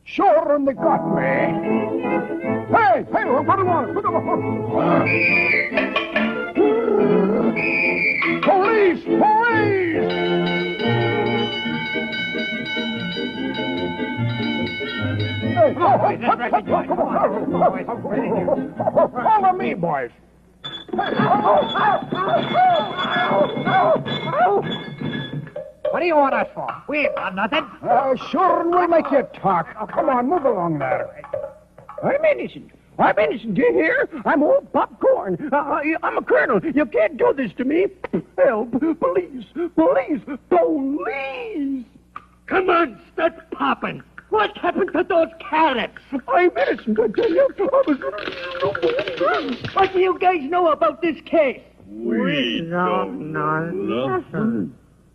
Sure, and they got me. Hey, what do you want? Police! Hey, follow me, boys. What do you want us for? We ain't got nothing. Sure, and we'll make you talk. Come on, move along there. I'm innocent. Do you hear? I'm old popcorn. I'm a colonel. You can't do this to me. Help. Police. Come on, start popping. What happened to those carrots? I'm innocent, I tell you. What do you guys know about this case? We don't know nothing.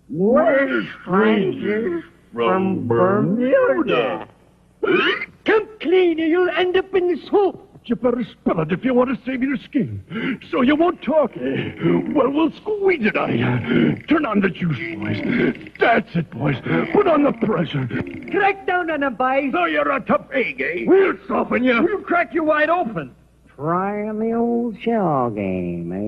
We're strangers from Bermuda. Come clean or you'll end up in the soup. You better spill it if you want to save your skin. So you won't talk. Well, we'll squeeze it out of you. Turn on the juice, boys. That's it, boys. Put on the pressure. Crack down on them, boys. So you're a tough egg, eh? We'll soften you. We'll crack you wide open. Trying the old shell game, eh?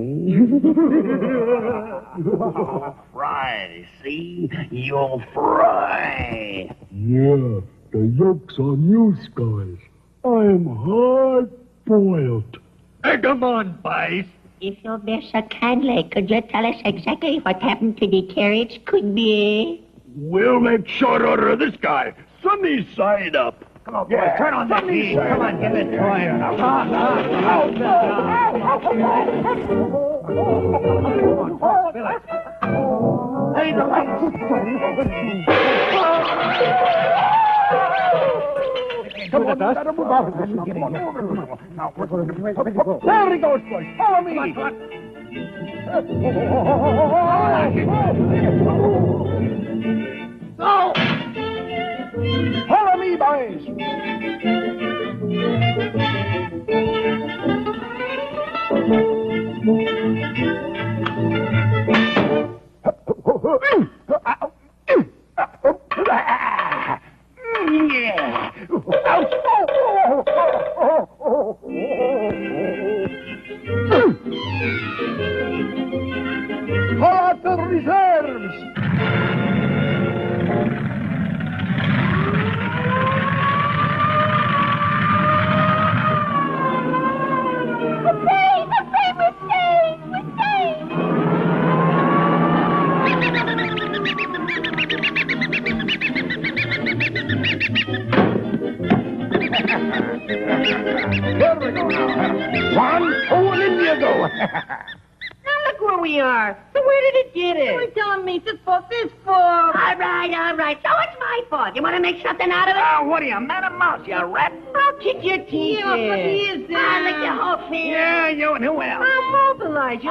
Fry, see? You'll fry. Yeah, the yoke's on you, guys. I'm hard-boiled. Egg 'em on, boys. If you'll be so kindly, could you tell us exactly what happened to the carrots, could be? We'll make short order of this guy. Sunny side up. Come on, boys, turn on that heat. Come on, give it to him. Hey, the lights. Come on, there he goes, boys. Follow me. Go! Follow me, boys. Call out the reserves. Here we go now. 1, 2, and in you go. Now look where we are. So where did it get us? You're telling me fistful. All right. So it's my fault. You want to make something out of it? Oh, what are you, man or mouse, you rat? I'll kick your teeth in. But he is there. I'll lick your whole finger. Yeah, you and who else? I'll mobilize you.